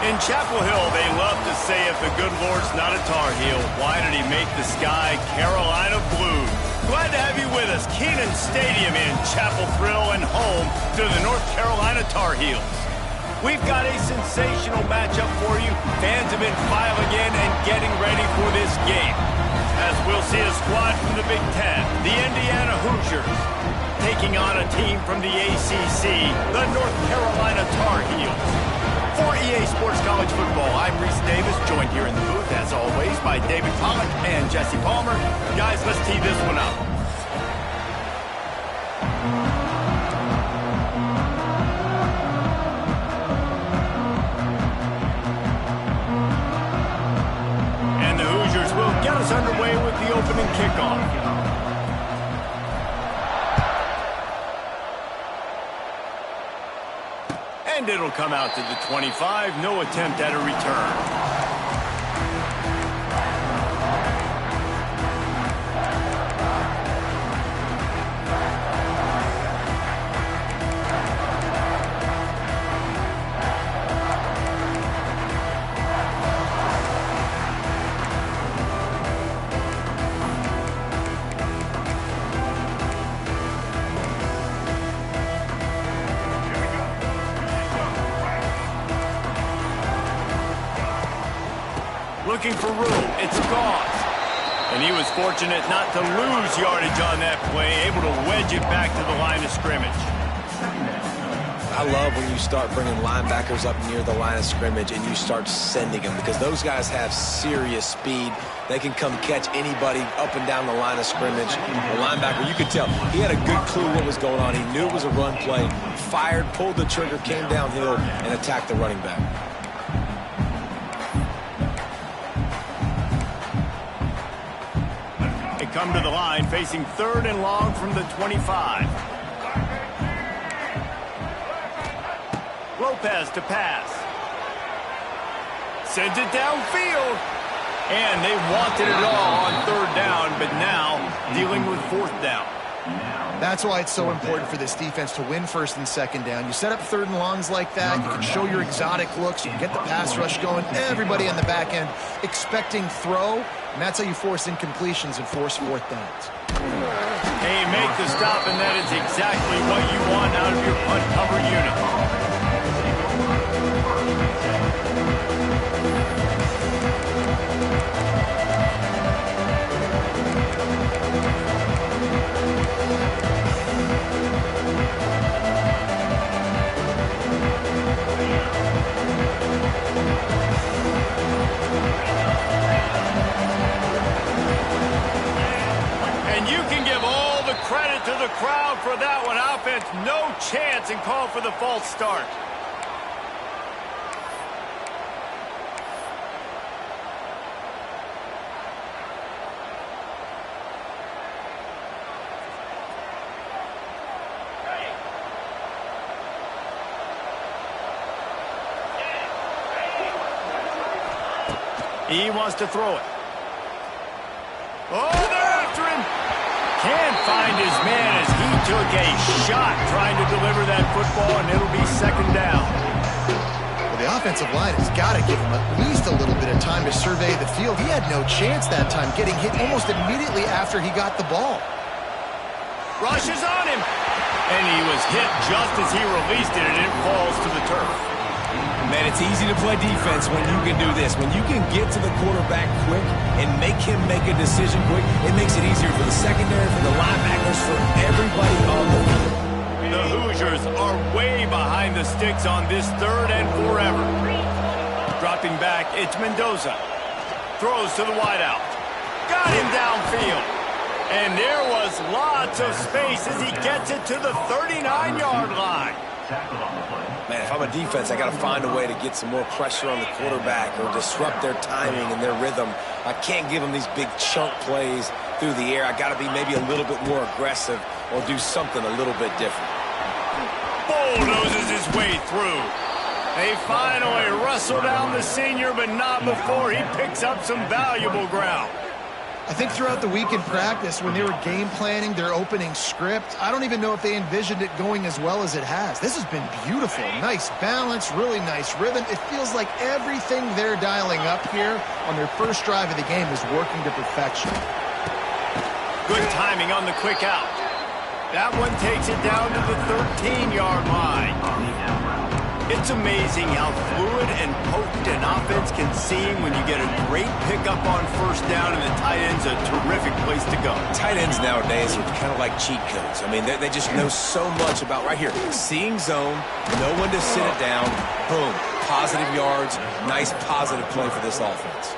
In Chapel Hill, they love to say if the good Lord's not a Tar Heel, why did he make the sky Carolina blue? Glad to have you with us. Kenan Stadium in Chapel Thrill and home to the North Carolina Tar Heels. We've got a sensational matchup for you. Fans have been filing in and getting ready for this game. As we'll see a squad from the Big Ten, the Indiana Hoosiers, taking on a team from the ACC, the North Carolina Tar Heels. For EA Sports College Football, I'm Reese Davis, joined here in the booth, as always, by David Pollack and Jesse Palmer. Guys, let's tee this one up. And the Hoosiers will get us underway with the opening kickoff. And it'll come out to the 25. No attempt at a return. Looking for room, it's Goss. And he was fortunate not to lose yardage on that play, able to wedge it back to the line of scrimmage. I love when you start bringing linebackers up near the line of scrimmage and you start sending them, because those guys have serious speed. They can come catch anybody up and down the line of scrimmage. The linebacker, you could tell, he had a good clue what was going on. He knew it was a run play, fired, pulled the trigger, came downhill, and attacked the running back. come to the line, facing 3rd and long from the 25. Lopez to pass. Sends it downfield. And they wanted it all on 3rd down, but now dealing with 4th down. That's why it's so important for this defense to win 1st and 2nd down. You set up 3rd and longs like that. You can show your exotic looks. You can get the pass rush going. Everybody on the back end expecting throw. And that's how you force incompletions and force 4th downs. Hey, make the stop, and that is exactly what you want out of your punt cover unit. Credit to the crowd for that one. Offense, no chance, and call for the false start. He wants to throw it. Oh, they're after him. Can't find his man as he took a shot trying to deliver that football, and it'll be 2nd down. Well, the offensive line has got to give him at least a little bit of time to survey the field. He had no chance that time, getting hit almost immediately after he got the ball. Rushes on him, and he was hit just as he released it, and it falls to the turf. Man, it's easy to play defense when you can do this. When you can get to the quarterback quick and make him make a decision quick, it makes it easier for the secondary, for the linebackers, for everybody on the field. The Hoosiers are way behind the sticks on this 3rd and forever. Dropping back, it's Mendoza. Throws to the wideout. Got him downfield. And there was lots of space as he gets it to the 39-yard line. Man, if I'm a defense, I got to find a way to get some more pressure on the quarterback or disrupt their timing and their rhythm. I can't give them these big chunk plays through the air. I got to be maybe a little bit more aggressive or do something a little bit different. Bulldozes his way through. They finally wrestle down the senior, but not before he picks up some valuable ground. I think throughout the week in practice, when they were game planning their opening script, I don't even know if they envisioned it going as well as it has. This has been beautiful. Nice balance, really nice rhythm. It feels like everything they're dialing up here on their first drive of the game is working to perfection. Good timing on the quick out. That one takes it down to the 13-yard line. It's amazing how fluid and potent an offense can seem when you get a great pickup on 1st down, and the tight end's a terrific place to go. Tight ends nowadays are kind of like cheat codes. I mean, they just know so much about right here. Seeing zone, know when to sit it down, boom, positive yards, nice positive play for this offense.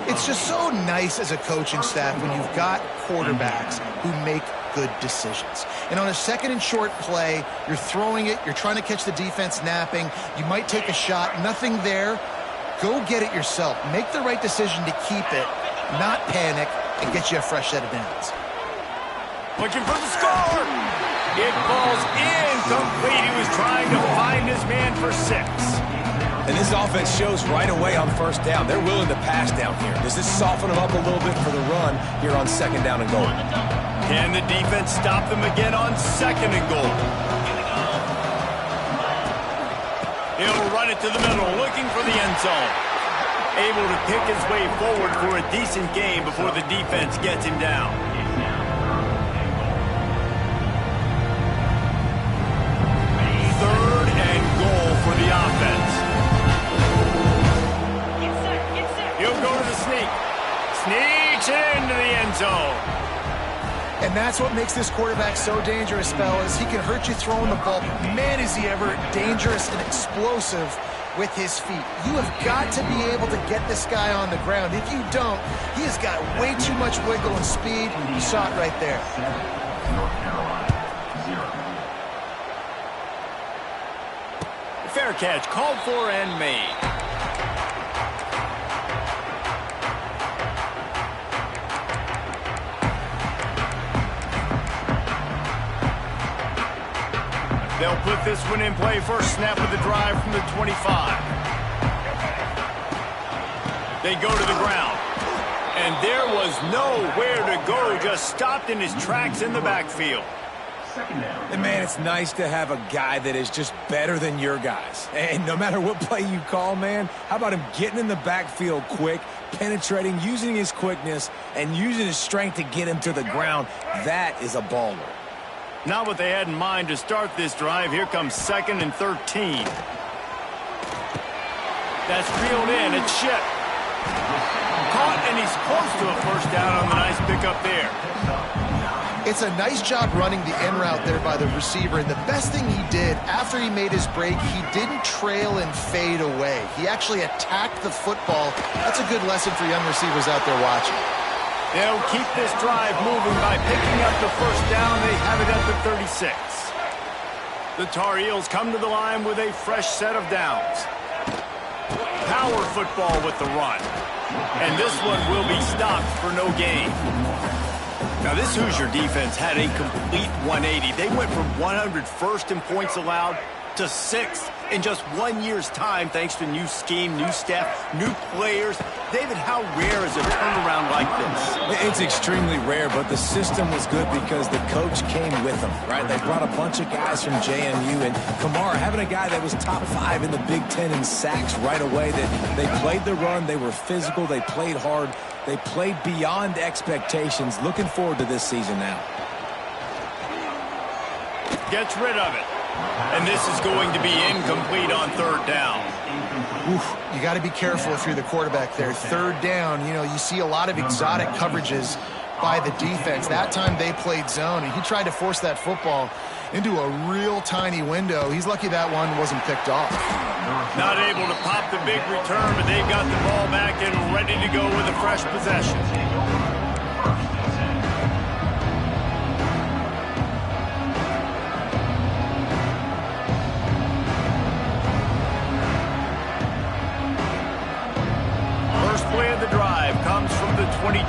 It's just so nice as a coaching staff when you've got quarterbacks who make good decisions. And on a 2nd and short play, you're throwing it, you're trying to catch the defense napping, you might take a shot, nothing there. Go get it yourself. Make the right decision to keep it, not panic, and get you a fresh set of downs. Looking for the score. It falls incomplete. He was trying to find his man for 6. And this offense shows right away on 1st down. They're willing to pass down here. Does this soften them up a little bit for the run here on 2nd down and goal? Can the defense stop them again on 2nd and goal? He'll run it to the middle, looking for the end zone. Able to pick his way forward for a decent gain before the defense gets him down. Third and goal for the offense. He'll go to the sneak. Sneaks it into the end zone. And that's what makes this quarterback so dangerous, fellas. He can hurt you throwing the ball. Man, is he ever dangerous and explosive with his feet. You have got to be able to get this guy on the ground. If you don't, he has got way too much wiggle and speed. You saw it right there. Fair catch, called for and made. They'll put this one in play first snap of the drive from the 25. They go to the ground. And there was nowhere to go, just stopped in his tracks in the backfield. And man, it's nice to have a guy that is just better than your guys. And no matter what play you call, man, how about him getting in the backfield quick, penetrating, using his quickness, and using his strength to get him to the ground? That is a baller. Not what they had in mind to start this drive. Here comes 2nd and 13. That's reeled in. It's Shipp. Caught, and he's close to a first down on the nice pickup there. It's a nice job running the in route there by the receiver, and the best thing he did after he made his break, he didn't trail and fade away. He actually attacked the football. That's a good lesson for young receivers out there watching. They'll keep this drive moving by picking up the first down. They have it at the 36. The Tar Heels come to the line with a fresh set of downs. Power football with the run. And this one will be stopped for no gain. Now, this Hoosier defense had a complete 180. They went from 101st in points allowed to 6th in just 1 year's time, thanks to new scheme, new staff, new players. David, how rare is a turnaround like this? It's extremely rare, but the system was good because the coach came with them, right? They brought a bunch of guys from JMU, and Kamara, having a guy that was top 5 in the Big Ten in sacks right away, that they played the run, they were physical, they played hard, they played beyond expectations. Looking forward to this season now. Gets rid of it. And this is going to be incomplete on 3rd down. Oof, you got to be careful if you're the quarterback there. 3rd down, you know, you see a lot of exotic coverages by the defense. That time they played zone, and he tried to force that football into a real tiny window. He's lucky that one wasn't picked off. Not able to pop the big return, but they've got the ball back and ready to go with a fresh possession. Play of the drive comes from the 22.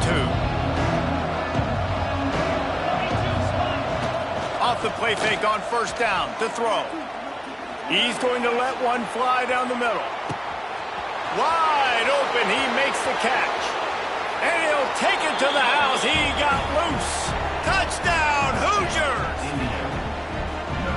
Off the play fake on 1st down to throw. He's going to let one fly down the middle. Wide open, he makes the catch. And he'll take it to the house. He got loose. Touchdown, Hoosiers!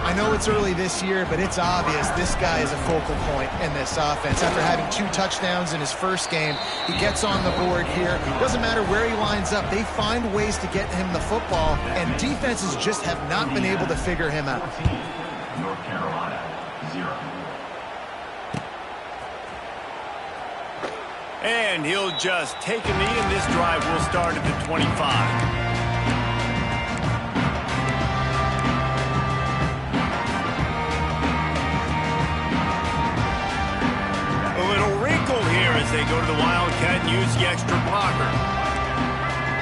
I know it's early this year, but it's obvious this guy is a focal point in this offense. After having 2 touchdowns in his first game, he gets on the board here. Doesn't matter where he lines up. They find ways to get him the football, and defenses just have not been able to figure him out. North Carolina, 0. And he'll just take a knee, and this drive will start at the 25. Here as they go to the Wildcat and use the extra blocker.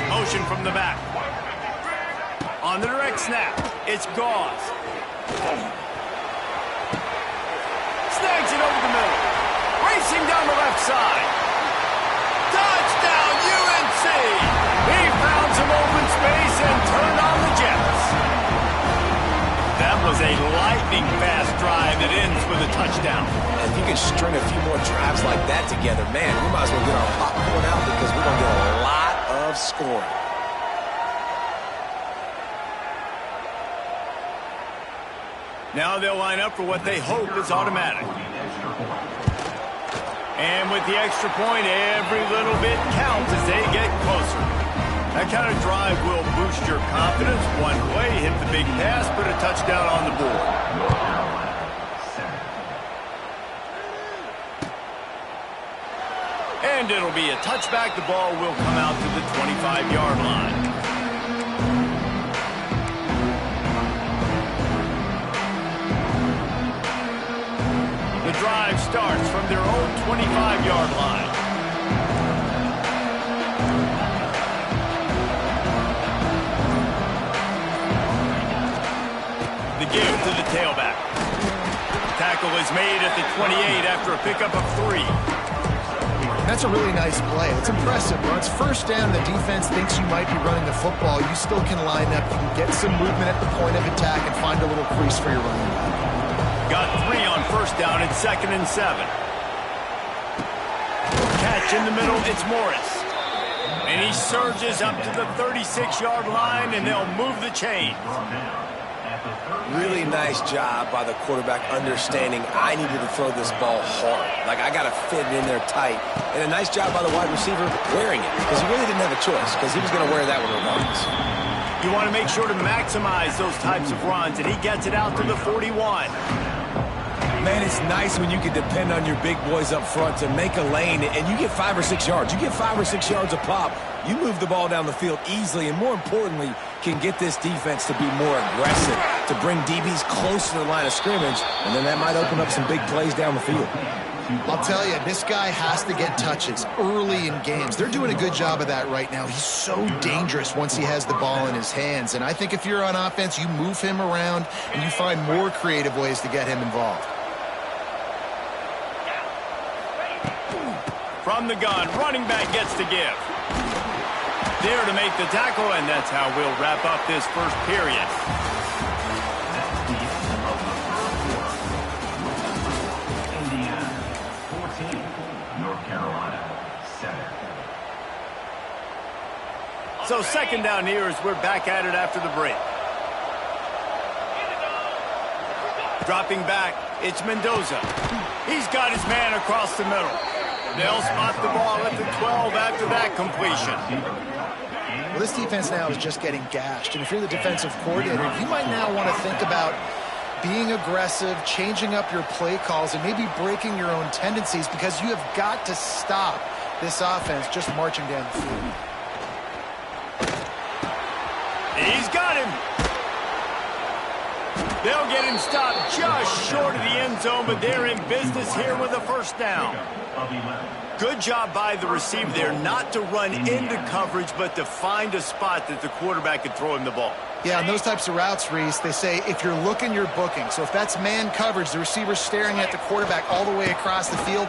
Motion from the back. On the direct snap, it's Gauze. Snags it over the middle. Racing down the left side. Touchdown, UNC! He found some open space and turned on the Jets. That was a lightning-fast drive that ends with a touchdown. If you can string a few more drives like that together, man, we might as well get our popcorn out because we're going to get a lot of scoring. Now they'll line up for what they hope is automatic. And with the extra point, every little bit counts as they get closer. That kind of drive will boost your confidence. One play, hit the big pass, put a touchdown on the board. And it'll be a touchback. The ball will come out to the 25-yard line. The drive starts from their own 25-yard line. The give to the tailback. Tackle is made at the 28 after a pickup of 3. That's a really nice play. It's impressive. When it's 1st down, the defense thinks you might be running the football. You still can line up. You can get some movement at the point of attack and find a little crease for your running back. got 3 on first down at 2nd and 7. Catch in the middle, it's Morris. And he surges up to the 36-yard line, and they'll move the chains. Really nice job by the quarterback understanding I needed to throw this ball hard. Like, I got to fit it in there tight. And a nice job by the wide receiver wearing it, because he really didn't have a choice, because he was going to wear that one regardless. You want to make sure to maximize those types of runs, and he gets it out to the 41. Man, it's nice when you can depend on your big boys up front to make a lane, and you get 5 or 6 yards. You get 5 or 6 yards a pop. You move the ball down the field easily, and more importantly, can get this defense to be more aggressive, to bring DBs close to the line of scrimmage, and then that might open up some big plays down the field. I'll tell you, this guy has to get touches early in games. They're doing a good job of that right now. He's so dangerous once he has the ball in his hands, and I think if you're on offense, you move him around, and you find more creative ways to get him involved. From the gun, running back gets to give. There to make the tackle, and that's how we'll wrap up this first period. That's the end of the first quarter. Indiana 14, North Carolina 7. So 2nd down here as we're back at it after the break. Dropping back, it's Mendoza. He's got his man across the middle. They'll spot the ball at the 12 after that completion. Well, this defense now is just getting gashed, and if you're the defensive coordinator, you might now want to think about being aggressive, changing up your play calls, and maybe breaking your own tendencies, because you have got to stop this offense just marching down the field. He's got him. They'll get him stopped just short of the end zone, but they're in business here with a first down. Good job by the receiver there not to run into coverage, but to find a spot that the quarterback could throw him the ball. Yeah, on those types of routes, Reese, they say if you're looking, you're booking. So if that's man coverage, the receiver's staring at the quarterback all the way across the field.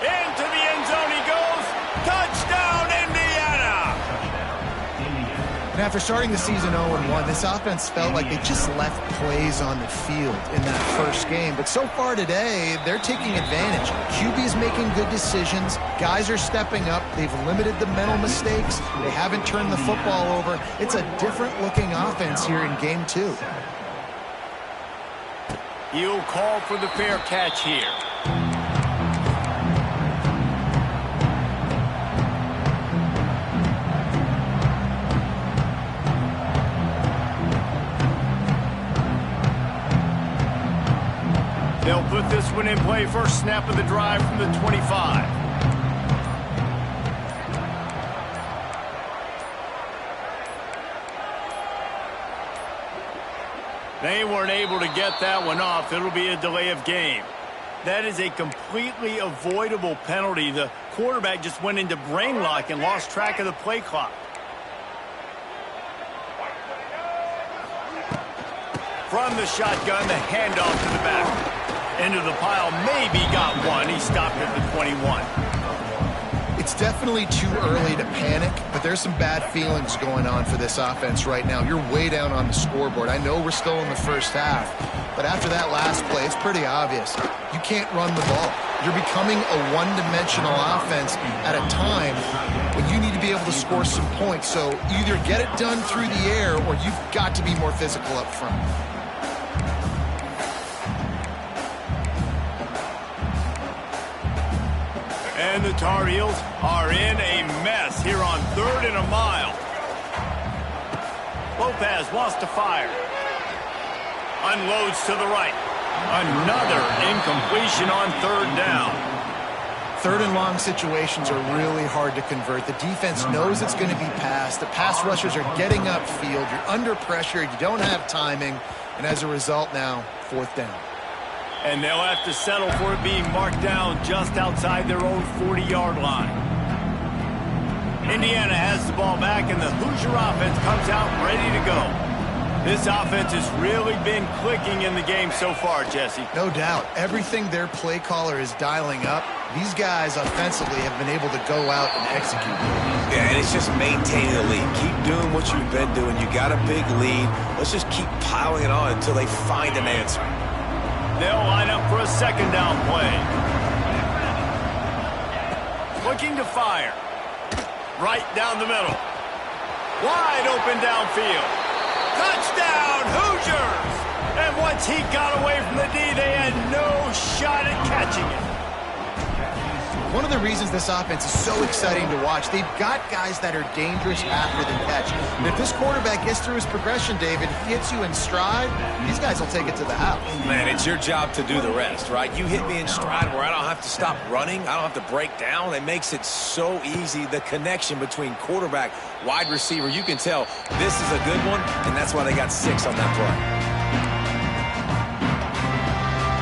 Into the end zone he goes. Touchdown, Indiana! And after starting the season 0-1, this offense felt like they just left plays on the field in that first game. But so far today, they're taking advantage. QB is making good decisions. Guys are stepping up. They've limited the mental mistakes. They haven't turned the football over. It's a different-looking offense here in Game 2. He'll call for the fair catch here. They'll put this one in play. First snap of the drive from the 25. They weren't able to get that one off. It'll be a delay of game. That is a completely avoidable penalty. The quarterback just went into brain lock and lost track of the play clock. From the shotgun, the handoff to the back. Into the pile, maybe got one. He stopped at the 21. It's definitely too early to panic, but there's some bad feelings going on for this offense right now. You're way down on the scoreboard. I know we're still in the first half, but after that last play, it's pretty obvious. You can't run the ball. You're becoming a one-dimensional offense at a time when you need to be able to score some points. So either get it done through the air or you've got to be more physical up front. And the Tar Heels are in a mess here on 3rd and a mile. Lopez wants to fire. Unloads to the right. Another incompletion on 3rd down. 3rd and long situations are really hard to convert. The defense knows it's going to be passed. The pass rushers are getting upfield. You're under pressure. You don't have timing. And as a result now, 4th down. And they'll have to settle for it being marked down just outside their own 40-yard line. Indiana has the ball back, and the Hoosier offense comes out ready to go. This offense has really been clicking in the game so far, Jesse. No doubt. Everything their play caller is dialing up, these guys offensively have been able to go out and execute. Yeah, and it's just maintaining the lead. Keep doing what you've been doing. You got a big lead. Let's just keep piling it on until they find an answer. They'll line up for a second down play. Looking to fire. Right down the middle. Wide open downfield. Touchdown, Hoosiers! And once he got away from the D, they had no shot at catching it. One of the reasons this offense is so exciting to watch, they've got guys that are dangerous after the catch. And if this quarterback gets through his progression, David, he hits you in stride, these guys will take it to the house. Man, it's your job to do the rest, right? You hit me in stride where I don't have to stop running. I don't have to break down. It makes it so easy. The connection between quarterback, wide receiver, you can tell this is a good one, and that's why they got 6 on that play.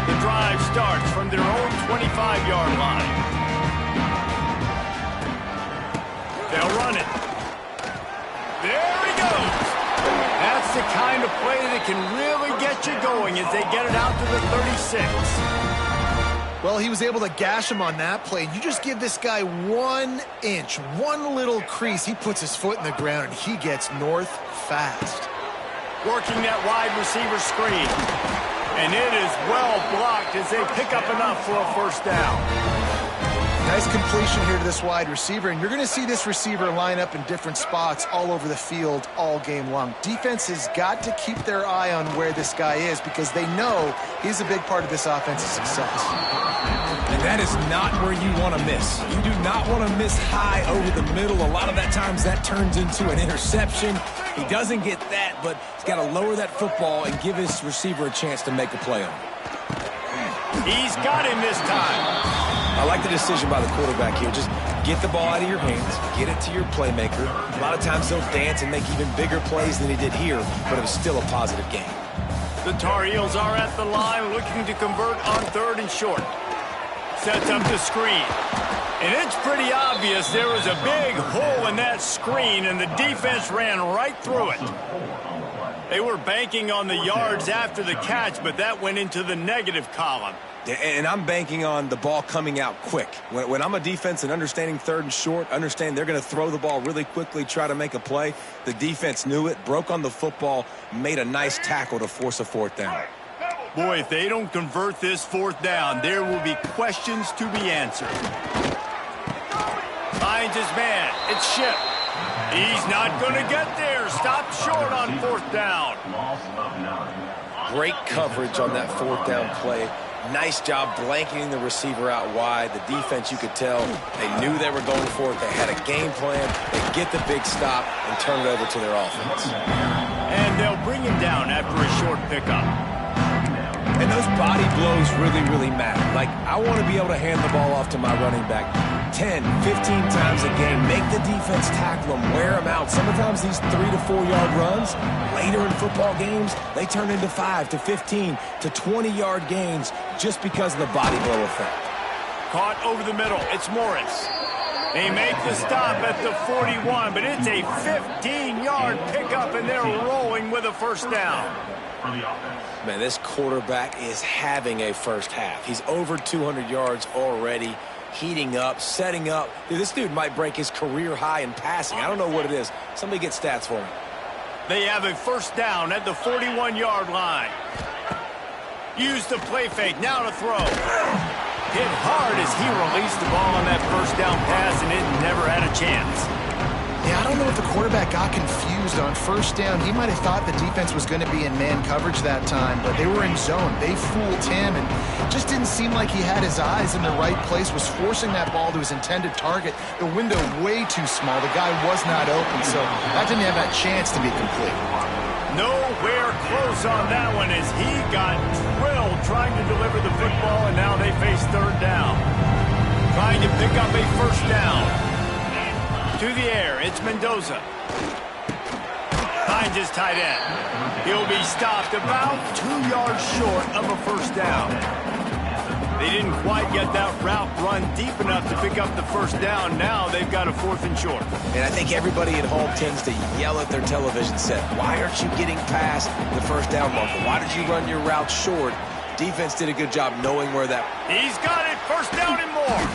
The drive starts from their own 25-yard line. They'll run it. There he goes. That's the kind of play that can really get you going as they get it out to the 36. Well, he was able to gash him on that play. You just give this guy 1 inch, one little crease. He puts his foot in the ground, and he gets north fast. Working that wide receiver screen. And it is well blocked as they pick up enough for a first down. Nice completion here to this wide receiver, and you're going to see this receiver line up in different spots all over the field all game long. Defense has got to keep their eye on where this guy is because they know he's a big part of this offense's success. And that is not where you want to miss. You do not want to miss high over the middle. A lot of that times that turns into an interception. He doesn't get that, but he's got to lower that football and give his receiver a chance to make a play on it. He's got him this time. I like the decision by the quarterback here. Just get the ball out of your hands, get it to your playmaker. A lot of times they'll dance and make even bigger plays than he did here, but it was still a positive game. The Tar Heels are at the line looking to convert on 3rd and short. Sets up the screen. And it's pretty obvious there was a big hole in that screen, and the defense ran right through it. They were banking on the yards after the catch, but that went into the negative column. And I'm banking on the ball coming out quick. When I'm a defense and understanding 3rd and short, understand they're going to throw the ball really quickly, try to make a play. The defense knew it, broke on the football, made a nice tackle to force a 4th down. Boy, if they don't convert this 4th down, there will be questions to be answered. Finds his man. It's Ship. He's not going to get there. Stop short on 4th down. Great coverage on that 4th down play. Nice job blanketing the receiver out wide. The defense, you could tell, they knew they were going for it. They had a game plan. They get the big stop and turn it over to their offense. And they'll bring him down after a short pickup. And those body blows really, really matter. Like, I want to be able to hand the ball off to my running back 10, 15 times a game. Make the defense tackle them, wear them out. Sometimes these 3 to 4 yard runs, later in football games, they turn into 5 to 15 to 20 yard gains just because of the body blow effect. Caught over the middle. It's Morris. They make the stop at the 41, but it's a 15-yard pickup, and they're rolling with a first down. Man, this quarterback is having a first half. He's over 200 yards already, heating up, setting up. Dude, this dude might break his career high in passing. I don't know what it is. Somebody get stats for him. They have a first down at the 41-yard line. Use the play fake. Now to throw. Hit hard as he released the ball on that first down pass, and it never had a chance. Yeah, I don't know if the quarterback got confused on first down. He might have thought the defense was going to be in man coverage that time, but they were in zone. They fooled him, and it just didn't seem like he had his eyes in the right place, was forcing that ball to his intended target. The window way too small. The guy was not open, so that didn't have that chance to be complete. Nowhere close on that one as he got drilled trying to deliver the football, and now they face 3rd down. Trying to pick up a first down. To the air, it's Mendoza. Finds his tight end. He'll be stopped about 2 yards short of a first down. They didn't quite get that route run deep enough to pick up the first down. Now they've got a 4th and short. And I think everybody at home tends to yell at their television set, why aren't you getting past the first down marker? Why did you run your route short? Defense did a good job knowing where that... He's got it, first down and more.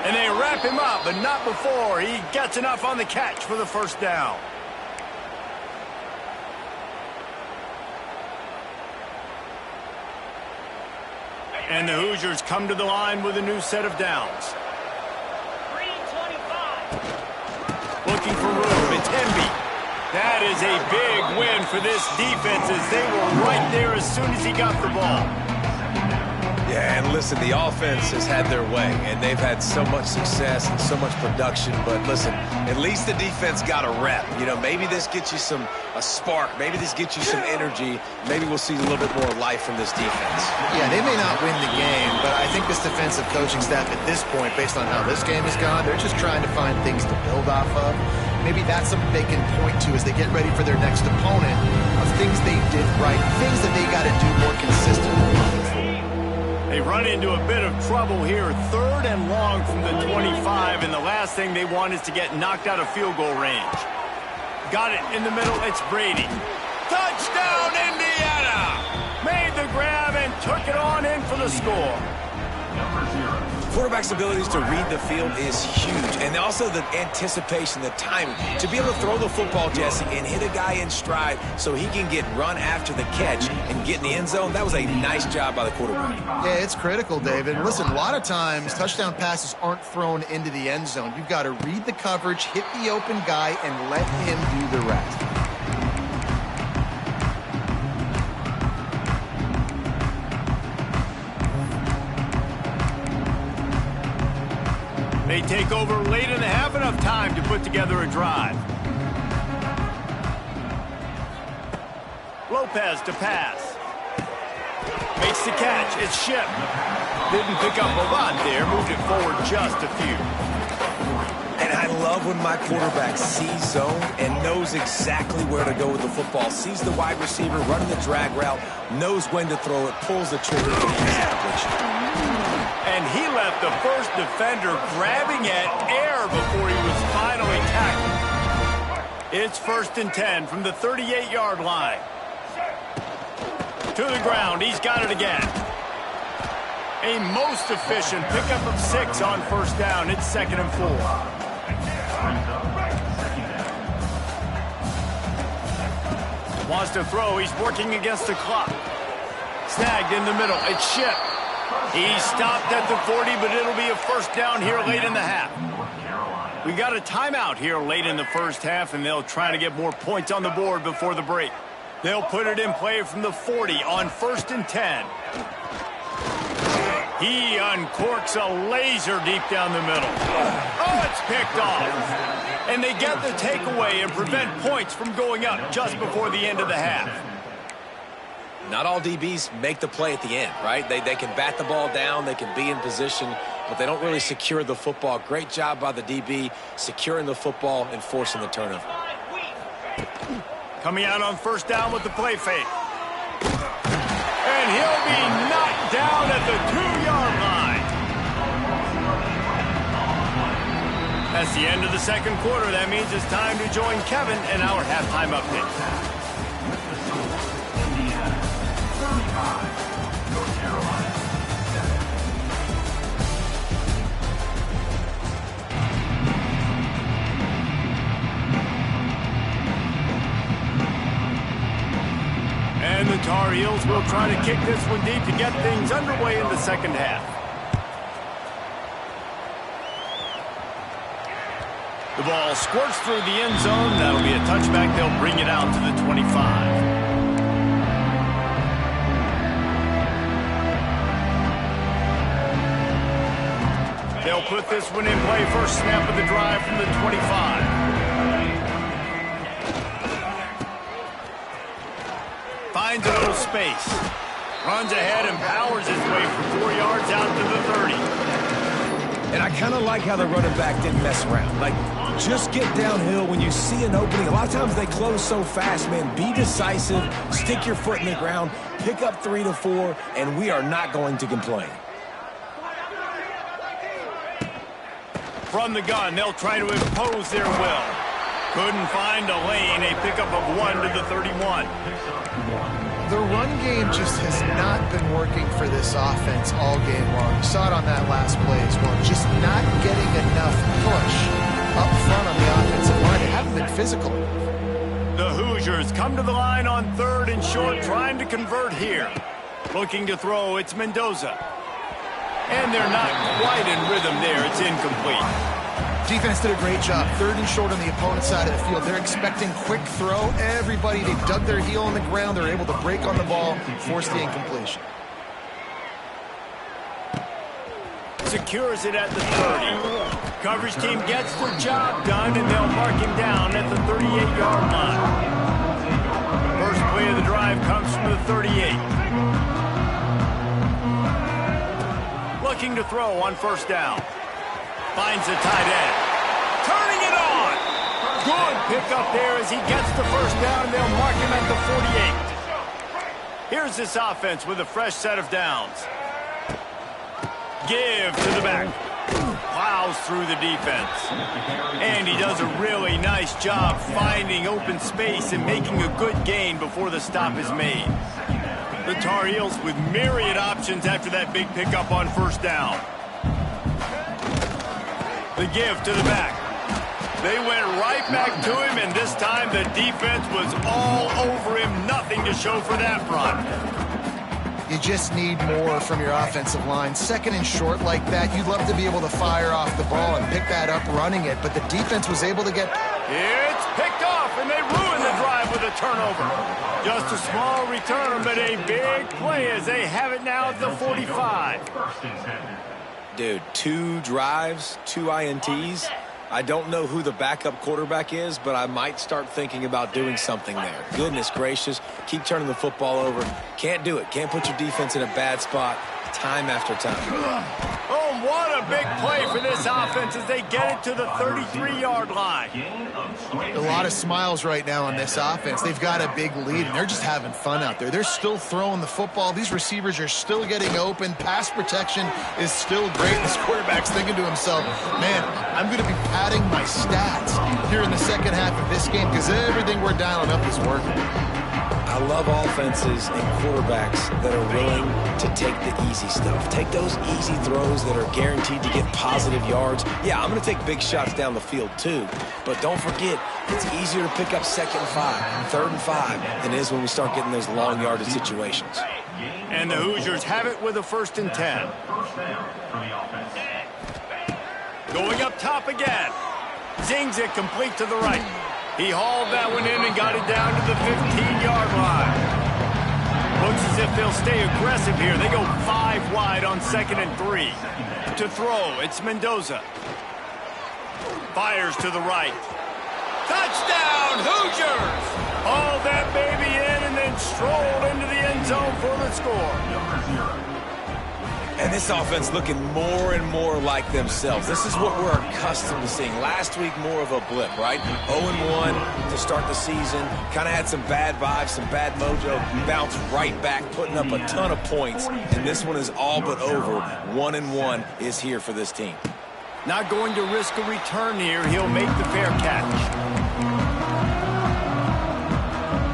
And they wrap him up, but not before he gets enough on the catch for the first down. And the Hoosiers come to the line with a new set of downs. 3:25. Looking for room. It's Hemby. That is a big win for this defense as they were right there as soon as he got the ball. Yeah, and listen, the offense has had their way, and they've had so much success and so much production. But listen, at least the defense got a rep. You know, maybe this gets you a spark. Maybe this gets you some energy. Maybe we'll see a little bit more life from this defense. Yeah, they may not win the game, but I think this defensive coaching staff at this point, based on how this game has gone, they're just trying to find things to build off of. Maybe that's something they can point to as they get ready for their next opponent of things they did right, things that they got to do more consistently moving forward. They run into a bit of trouble here, 3rd and long from the 25, and the last thing they want is to get knocked out of field goal range. Got it in the middle, it's Brady. Touchdown, Indiana! Made the grab and took it on in for the score. Number 0. Quarterback's abilities to read the field is huge, and also the anticipation, the timing. To be able to throw the football, Jesse, and hit a guy in stride so he can get run after the catch and get in the end zone, that was a nice job by the quarterback. Yeah, it's critical, David. Listen, a lot of times touchdown passes aren't thrown into the end zone. You've got to read the coverage, hit the open guy, and let him do the rest. They take over late in the half, enough time to put together a drive. Lopez to pass. Makes the catch. It's Ship. Didn't pick up a lot there. Moved it forward just a few. And I love when my quarterback sees zone and knows exactly where to go with the football. Sees the wide receiver running the drag route, knows when to throw it, pulls the trigger, and he's at completion. And he left the first defender grabbing at air before he was finally tackled. It's 1st and 10 from the 38-yard line. To the ground, he's got it again. A most efficient pickup of 6 on 1st down. It's 2nd and 4. Wants to throw, he's working against the clock. Snagged in the middle, it's Ship. He stopped at the 40, but it'll be a 1st down here late in the half. We got a timeout here late in the 1st half, and they'll try to get more points on the board before the break. They'll put it in play from the 40 on 1st and 10. He uncorks a laser deep down the middle. Oh, it's picked off. And they get the takeaway and prevent points from going up just before the end of the half. Not all DBs make the play at the end, right? They can bat the ball down, they can be in position, but they don't really secure the football. Great job by the DB securing the football and forcing the turnover. Coming out on 1st down with the play fake. And he'll be knocked down at the 2-yard line. That's the end of the 2nd quarter. That means it's time to join Kevin in our halftime update. North Carolina, 7. And the Tar Heels will try to kick this one deep to get things underway in the 2nd half. The ball squirts through the end zone. That'll be a touchback. They'll bring it out to the 25. They'll put this one in play. First snap of the drive from the 25. Finds a little space. Runs ahead and powers his way for 4 yards out to the 30. And I kind of like how the running back didn't mess around. Like, just get downhill when you see an opening. A lot of times they close so fast, man. Be decisive. Stick your foot in the ground. Pick up 3 to 4, and we are not going to complain. From the gun, they'll try to impose their will. Couldn't find a lane. A pickup of 1 to the 31. The run game just has not been working for this offense all game long. You saw it on that last play as well. Just not getting enough push up front on the offensive line. They haven't been physical. The Hoosiers come to the line on 3rd and short, trying to convert here. Looking to throw, it's Mendoza. And they're not quite in rhythm there. It's incomplete. Defense did a great job. 3rd and short on the opponent's side of the field. They're expecting quick throw. Everybody, they dug their heel on the ground. They're able to break on the ball, force the incompletion. Secures it at the 30. Coverage team gets the job done, and they'll mark him down at the 38-yard line. First play of the drive comes from the 38. Looking to throw on first down. Finds the tight end. Turning it on. Good pickup there as he gets the first down, and they'll mark him at the 48. Here's this offense with a fresh set of downs. Give to the back. Plows through the defense. And he does a really nice job finding open space and making a good gain before the stop is made. The Tar Heels with myriad options after that big pickup on first down. The give to the back. They went right back to him, and this time the defense was all over him. Nothing to show for that front. You just need more from your offensive line. 2nd and short like that, you'd love to be able to fire off the ball and pick that up running it, but the defense was able to get... It's picked off, and they ruin the drive with a turnover. Just a small return, but a big play as they have it now at the 45. Dude, 2 drives, 2 INTs. I don't know who the backup quarterback is, but I might start thinking about doing something there. Goodness gracious, keep turning the football over. Can't do it. Can't put your defense in a bad spot time after time. Oh, what a big play for this offense as they get it to the 33-yard line. A lot of smiles right now on this offense. They've got a big lead, and they're just having fun out there. They're still throwing the football. These receivers are still getting open. Pass protection is still great. This quarterback's thinking to himself, man, I'm going to be padding my stats here in the second half of this game because everything we're dialing up is working. I love offenses and quarterbacks that are willing to take the easy stuff. Take those easy throws that are guaranteed to get positive yards. Yeah, I'm going to take big shots down the field too. But don't forget, it's easier to pick up 2nd and 5, 3rd and 5 than it is when we start getting those long yardage situations. And the Hoosiers have it with a 1st and 10. Going up top again. Zings it complete to the right. He hauled that one in and got it down to the 15-yard line. Looks as if they'll stay aggressive here. They go 5 wide on 2nd and 3. To throw, it's Mendoza. Fires to the right. Touchdown, Hoosiers! Hauled that baby in and then strolled into the end zone for the score. And this offense looking more and more like themselves. This is what we're accustomed to seeing. Last week, more of a blip, right? 0-1 to start the season. Kind of had some bad vibes, some bad mojo. Bounced right back, putting up a ton of points. And this one is all but over. 1-1 is here for this team. Not going to risk a return here. He'll make the fair catch.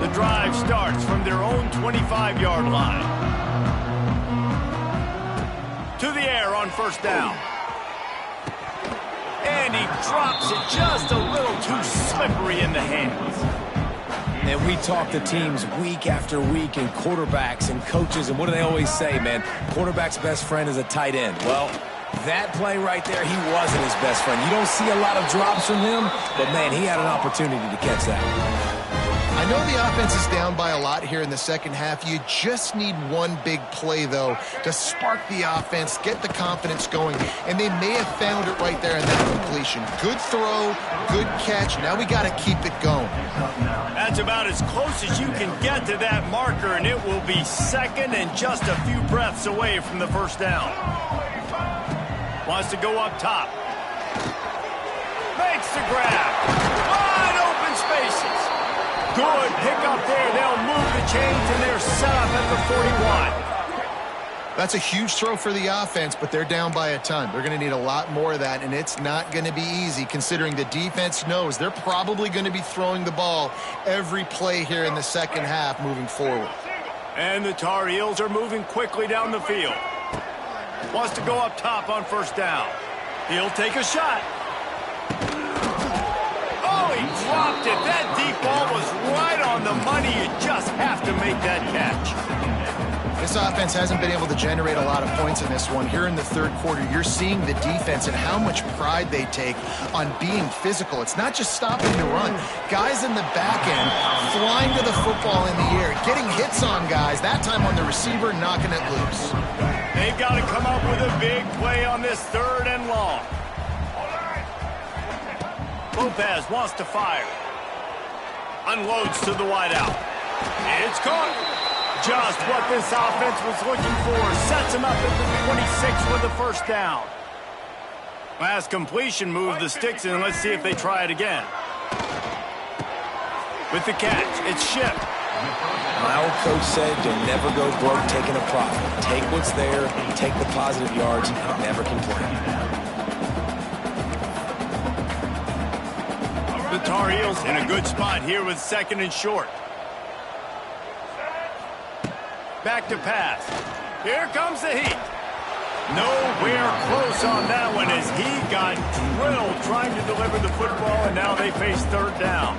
The drive starts from their own 25-yard line. To the air on first down. And he drops it just a little too slippery in the hands. And we talk to teams week after week and quarterbacks and coaches, and what do they always say, man? Quarterback's best friend is a tight end. Well, that play right there, he wasn't his best friend. You don't see a lot of drops from him, but, man, he had an opportunity to catch that. I know the offense is down by a lot here in the second half. You just need one big play, though, to spark the offense, get the confidence going, and they may have found it right there in that completion. Good throw, good catch. Now we got to keep it going. That's about as close as you can get to that marker, and it will be 2nd and just a few breaths away from the first down. Wants to go up top. Makes the grab. Wide open spaces. Good pick up there. They'll move the chains, and they're set up at the 41. That's a huge throw for the offense, but they're down by a ton. They're going to need a lot more of that, and it's not going to be easy considering the defense knows they're probably going to be throwing the ball every play here in the second half moving forward. And the Tar Heels are moving quickly down the field. Wants to go up top on first down. He'll take a shot. He dropped it. That deep ball was right on the money. You just have to make that catch. This offense hasn't been able to generate a lot of points in this one. Here in the third quarter, you're seeing the defense and how much pride they take on being physical. It's not just stopping the run. Guys in the back end flying to the football in the air, getting hits on guys, that time on the receiver, knocking it loose. They've got to come up with a big play on this 3rd and long. Lopez wants to fire. Unloads to the wideout. It's caught. Just what this offense was looking for. Sets him up at the 26 with a first down. Last completion moved the sticks in. Let's see if they try it again. With the catch, it's shipped. My old coach said you'll never go broke taking a profit. Take what's there, take the positive yards, and never complain. The Tar Heels in a good spot here with 2nd and short. Back to pass. Here comes the heat. Nowhere close on that one as he got drilled trying to deliver the football, and now they face 3rd down.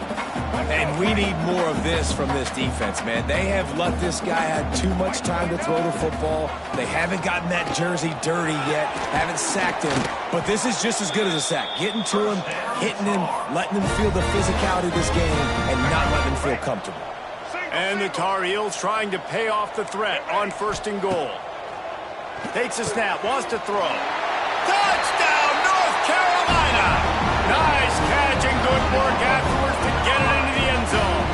And we need more of this from this defense, man. They have let this guy have too much time to throw the football. They haven't gotten that jersey dirty yet, haven't sacked him, but this is just as good as a sack. Getting to him, hitting him, letting him feel the physicality of this game, and not letting him feel comfortable. And the Tar Heels trying to pay off the threat on 1st and goal. Takes a snap, wants to throw. Touchdown, North Carolina! Nice catch and good work afterwards to get it into the end zone.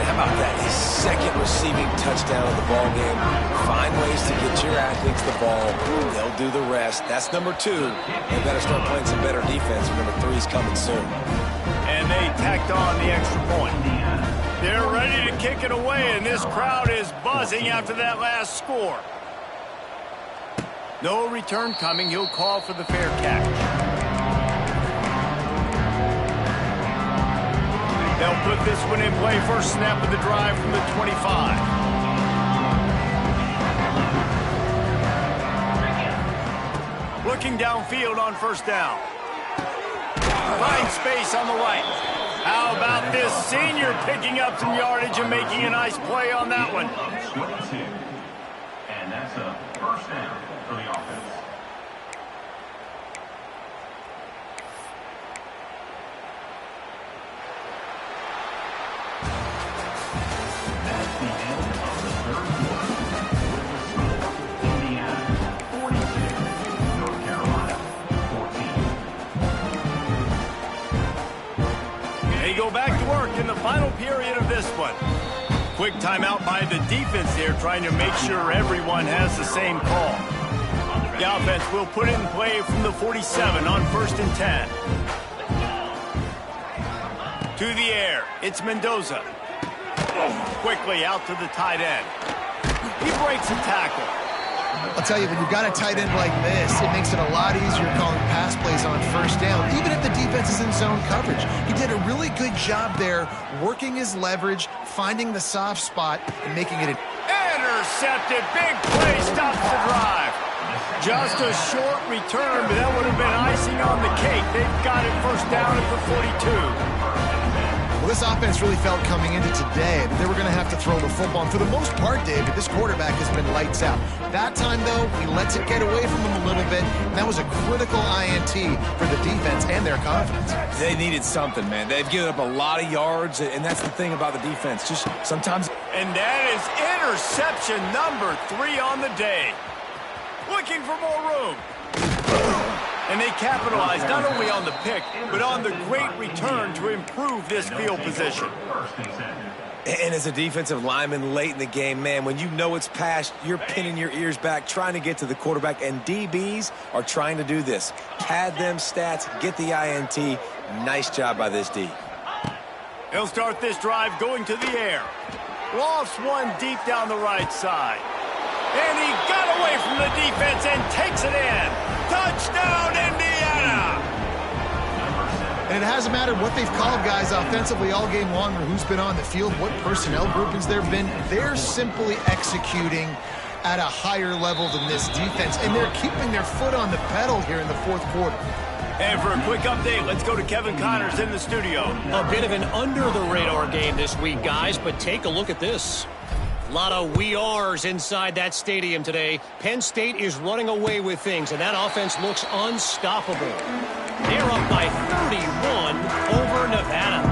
How about that? His 2nd receiving touchdown of the ball game. Find ways to get your athletes the ball. They'll do the rest. That's number 2. They better start playing some better defense. Number 3's coming soon. And they tacked on the extra point. They're ready to kick it away, and this crowd is buzzing after that last score. No return coming. He'll call for the fair catch. They'll put this one in play. First snap of the drive from the 25. Looking downfield on 1st down. Finds space on the right. How about this senior picking up some yardage and making a nice play on that one? And that's a first down for the offense. That's the end of the 3rd quarter. With the score, Indiana 42, North Carolina 14. They go back to work in the final period of this one. Quick timeout by the defense there, trying to make sure everyone has the same call. The offense will put it in play from the 47 on 1st and 10. To the air, it's Mendoza. Quickly out to the tight end. He breaks a tackle. I'll tell you, when you've got a tight end like this, it makes it a lot easier calling pass plays on 1st down, even if the defense is in zone coverage. He did a really good job there, working his leverage, finding the soft spot, and making it intercepted. Big play stops the drive. Just a short return, but that would have been icing on the cake. They've got it 1st down at the 42. Well, this offense really felt coming into today that they were going to have to throw the football. And for the most part, David, this quarterback has been lights out. That time, though, he lets it get away from him a little bit. And that was a critical INT for the defense and their confidence. They needed something, man. They've given up a lot of yards, and that's the thing about the defense. Just sometimes. And that is interception number 3 on the day. Looking for more room. And they capitalize not only on the pick, but on the great return to improve this field position. And as a defensive lineman late in the game, man, when you know it's past, you're pinning your ears back, trying to get to the quarterback, and DBs are trying to do this. Pad them stats, get the INT. Nice job by this D. He'll start this drive going to the air. Lofts one deep down the right side. And he got away from the defense and takes it in. Touchdown, Indiana! And it hasn't mattered what they've called guys offensively all game long or who's been on the field, what personnel groupings there have been. They're simply executing at a higher level than this defense, and they're keeping their foot on the pedal here in the 4th quarter. And for a quick update, let's go to Kevin Connors in the studio. A bit of an under-the-radar game this week, guys, but take a look at this. A lot of we ares inside that stadium today. Penn State is running away with things, and that offense looks unstoppable. They're up by 31 over Nevada.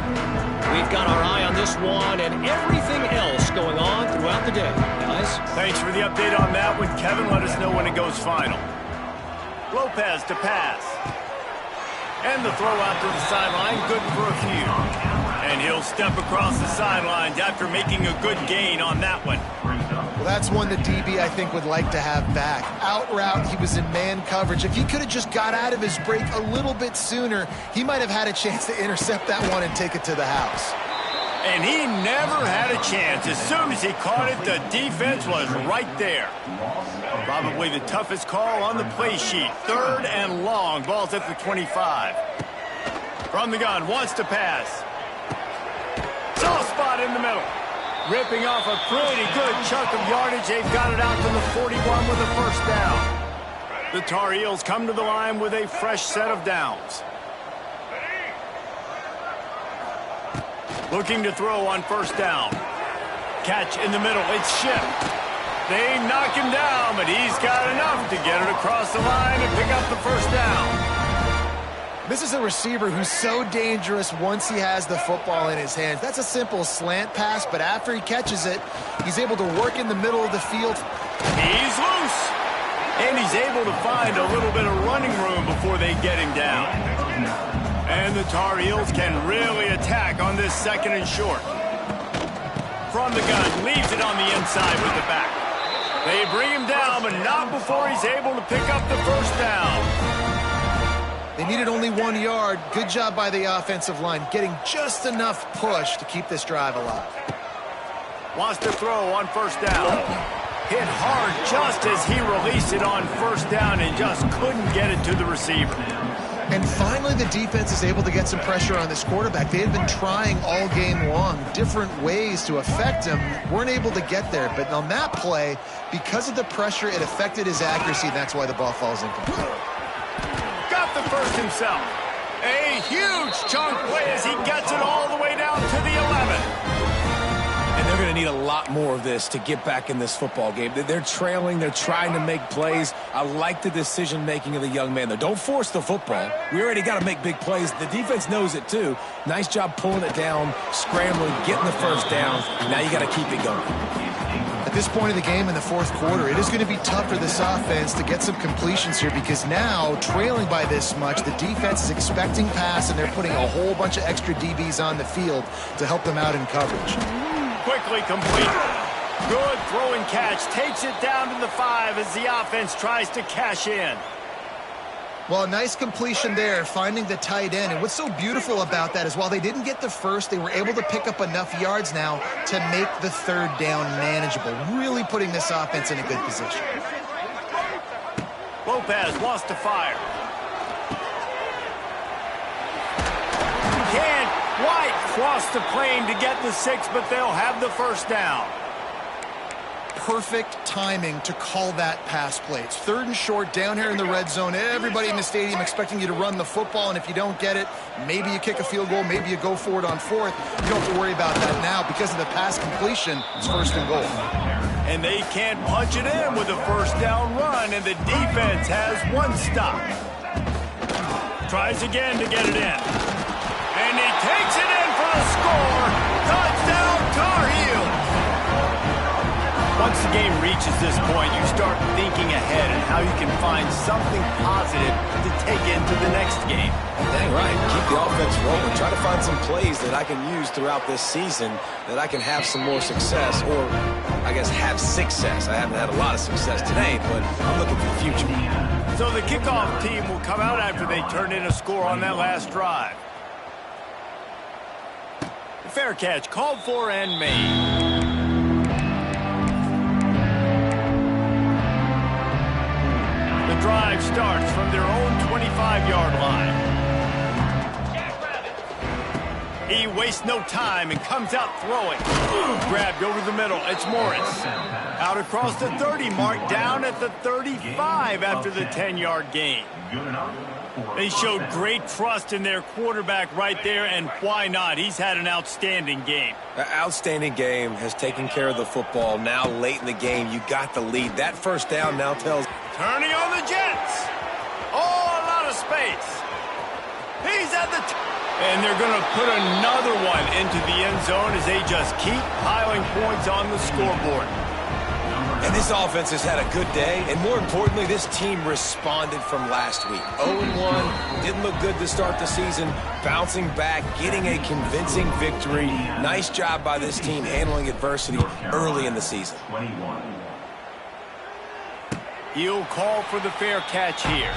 We've got our eye on this one and everything else going on throughout the day. Guys? Thanks for the update on that one, Kevin. Let us know when it goes final. Lopez to pass. And the throw out to the sideline, good for a few. And he'll step across the sidelines after making a good gain on that one. Well, that's one the DB, I think, would like to have back. Out route, he was in man coverage. If he could have just got out of his break a little bit sooner, he might have had a chance to intercept that one and take it to the house. And he never had a chance. As soon as he caught it, the defense was right there. Probably the toughest call on the play sheet. 3rd and long. Ball's at the 25. From the gun, wants to pass. Soft spot in the middle. Ripping off a pretty good chunk of yardage. They've got it out to the 41 with a first down. The Tar Heels come to the line with a fresh set of downs. Looking to throw on first down. Catch in the middle. It's Shipp. They knock him down, but he's got enough to get it across the line and pick up the first down. This is a receiver who's so dangerous once he has the football in his hands. That's a simple slant pass, but after he catches it, he's able to work in the middle of the field. He's loose. And he's able to find a little bit of running room before they get him down. And the Tar Heels can really attack on this 2nd and short. From the gun, leaves it on the inside with the back. They bring him down, but not before he's able to pick up the first down. They needed only 1 yard. Good job by the offensive line, getting just enough push to keep this drive alive. Wants to throw on first down. Hit hard just as he released it on first down and just couldn't get it to the receiver. And finally, the defense is able to get some pressure on this quarterback. They had been trying all game long different ways to affect him. Weren't able to get there. But on that play, because of the pressure, it affected his accuracy, and that's why the ball falls incomplete. Got the first himself. A huge chunk play as he gets it all the way down to the 11. And they're going to need a lot more of this to get back in this football game. They're trailing. They're trying to make plays. I like the decision-making of the young man, though. Don't force the football. We already got to make big plays. The defense knows it, too. Nice job pulling it down, scrambling, getting the first down. Now you got to keep it going. At this point of the game in the 4th quarter, it is going to be tough for this offense to get some completions here because now, trailing by this much, the defense is expecting pass, and they're putting a whole bunch of extra DBs on the field to help them out in coverage. Quickly complete. Good throwing catch. Takes it down to the 5 as the offense tries to cash in. Well, nice completion there, finding the tight end. And what's so beautiful about that is while they didn't get the first, they were able to pick up enough yards now to make the 3rd down manageable, really putting this offense in a good position. Lopez wants to fire. Can't quite cross the plane to get the 6, but they'll have the first down. Perfect timing to call that pass play. It's 3rd and short down here in the red zone. Everybody in the stadium expecting you to run the football, and if you don't get it, maybe you kick a field goal, maybe you go for it on 4th. You don't have to worry about that now. Because of the pass completion, it's 1st and goal. And they can't punch it in with a first down run, and the defense has 1 stop. Tries again to get it in. And he takes it in for the score. Touchdown, Tar Heels. Once the game reaches this point, you start thinking ahead and how you can find something positive to take into the next game. Dang right. Keep the offense rolling. Try to find some plays that I can use throughout this season that I can have some more success, or I guess have success. I haven't had a lot of success today, but I'm looking for the future. So the kickoff team will come out after they turn in a score on that last drive. Fair catch called for and made. The drive starts from their own 25-yard line. He wastes no time and comes out throwing. Grabbed over the middle. It's Morris. Out across the 30 mark, down at the 35 after the 10-yard gain. Good enough. They showed great trust in their quarterback right there, and why not? He's had an outstanding game. An outstanding game, has taken care of the football. Now late in the game, you got the lead. That first down now tells... Turning on the Jets. Oh, a lot of space. He's at the... And they're going to put another one into the end zone as they just keep piling points on the scoreboard. And this offense has had a good day, and more importantly, this team responded from last week. 0-1, didn't look good to start the season, bouncing back, getting a convincing victory. Nice job by this team handling adversity early in the season. He'll call for the fair catch here.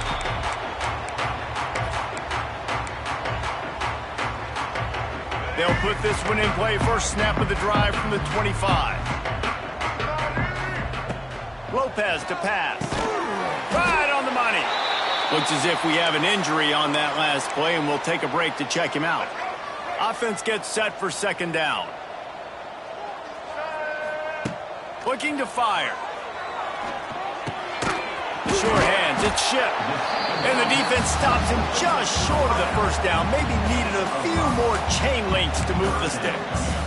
They'll put this one in play. First snap of the drive from the 25. Lopez to pass. Right on the money. Looks as if we have an injury on that last play, and we'll take a break to check him out. Offense gets set for second down. Looking to fire. Sure hands, it's Shipp. And the defense stops him just short of the first down. Maybe needed a few more chain links to move the sticks.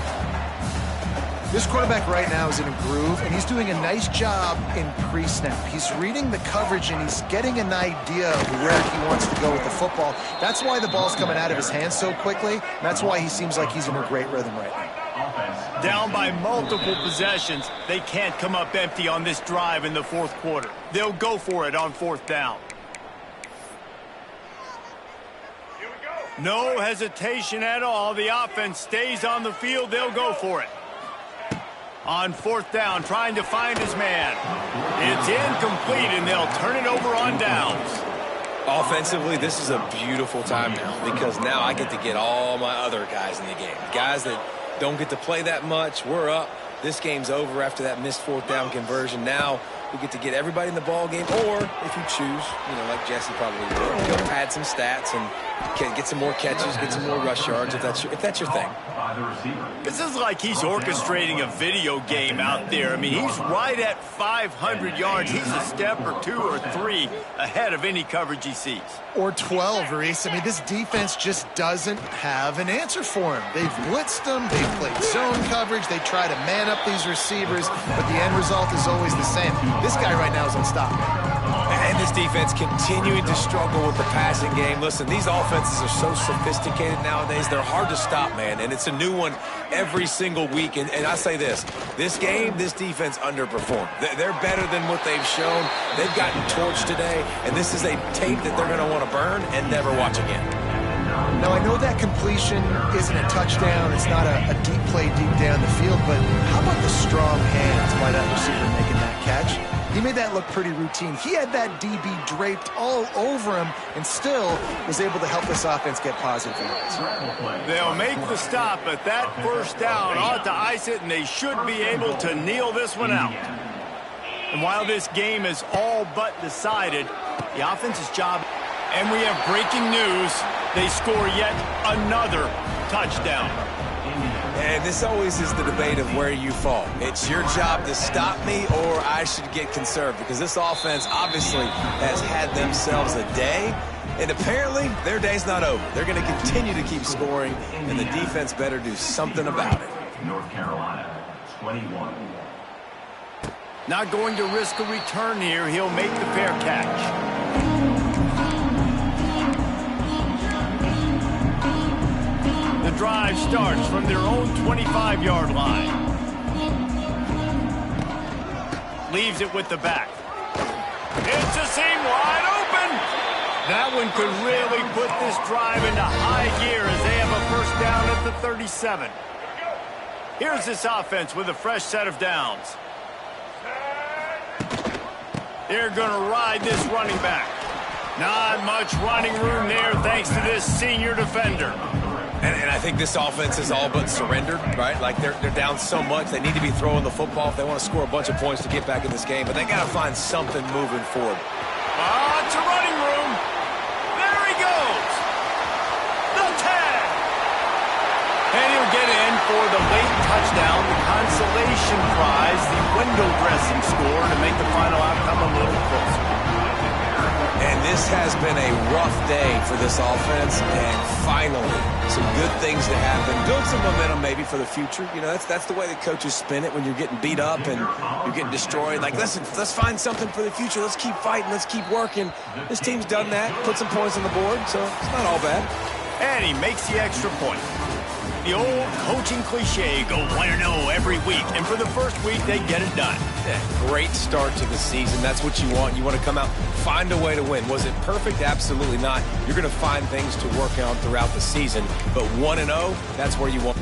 This quarterback right now is in a groove, and he's doing a nice job in pre-snap. He's reading the coverage, and he's getting an idea of where he wants to go with the football. That's why the ball's coming out of his hands so quickly, and that's why he seems like he's in a great rhythm right now. Down by multiple possessions, they can't come up empty on this drive in the fourth quarter. They'll go for it on fourth down. No hesitation at all. The offense stays on the field. They'll go for it. On fourth down, trying to find his man. It's incomplete, and they'll turn it over on downs. Offensively, this is a beautiful time now, because now I get to get all my other guys in the game. Guys that don't get to play that much, we're up. This game's over after that missed fourth down conversion. Now we get to get everybody in the ball game, or if you choose, like Jesse probably would, go pad some stats and get some more catches, get some more rush yards if that's your thing. This is like he's orchestrating a video game out there. I mean, he's right at 500 yards. He's a step or two or three ahead of any coverage he sees. Or 12, Reese. I mean, this defense just doesn't have an answer for him. They've blitzed him. They've played zone coverage. They try to man up these receivers, but the end result is always the same. This guy right now is unstoppable. And this defense continuing to struggle with the passing game. Listen, these offenses are so sophisticated nowadays. They're hard to stop, man. And it's a new one every single week. And I say this game, this defense underperformed. They're better than what they've shown. They've gotten torched today. And this is a tape that they're going to want to burn and never watch again. Now, I know that completion isn't a touchdown. It's not a deep play deep down the field. But how about the strong hands by that receiver making that catch? He made that look pretty routine. He had that DB draped all over him and still was able to help this offense get positive yards. They'll make the stop, but that first down ought to ice it, and they should be able to kneel this one out. And while this game is all but decided, the offense's job, and we have breaking news, they score yet another touchdown. And this always is the debate of where you fall. It's your job to stop me, or I should get conserved, because this offense obviously has had themselves a day, and apparently their day's not over. They're going to continue to keep scoring, and the defense better do something about it. North Carolina, 21. Not going to risk a return here. He'll make the fair catch. The drive starts from their own 25-yard line. Leaves it with the back. It's a seam wide open. That one could really put this drive into high gear as they have a first down at the 37. Here's this offense with a fresh set of downs. They're going to ride this running back. Not much running room there thanks to this senior defender. And I think this offense is all but surrendered, right? Like they're down so much, they need to be throwing the football if they want to score a bunch of points to get back in this game. But they got to find something moving forward. It's a running room. There he goes. The tag. And he'll get in for the late touchdown, the consolation prize, the window dressing score to make the final outcome a little closer. And this has been a rough day for this offense, and finally, some good things to happen. Build some momentum maybe for the future. You know, that's the way the coaches spin it when you're getting beat up and you're getting destroyed. Like, listen, let's find something for the future. Let's keep fighting. Let's keep working. This team's done that, put some points on the board, so it's not all bad. And he makes the extra point. The old coaching cliche, go 1-0 every week. And for the first week, they get it done. Yeah, great start to the season. That's what you want. You want to come out, find a way to win. Was it perfect? Absolutely not. You're going to find things to work on throughout the season. But 1-0, that's where you want.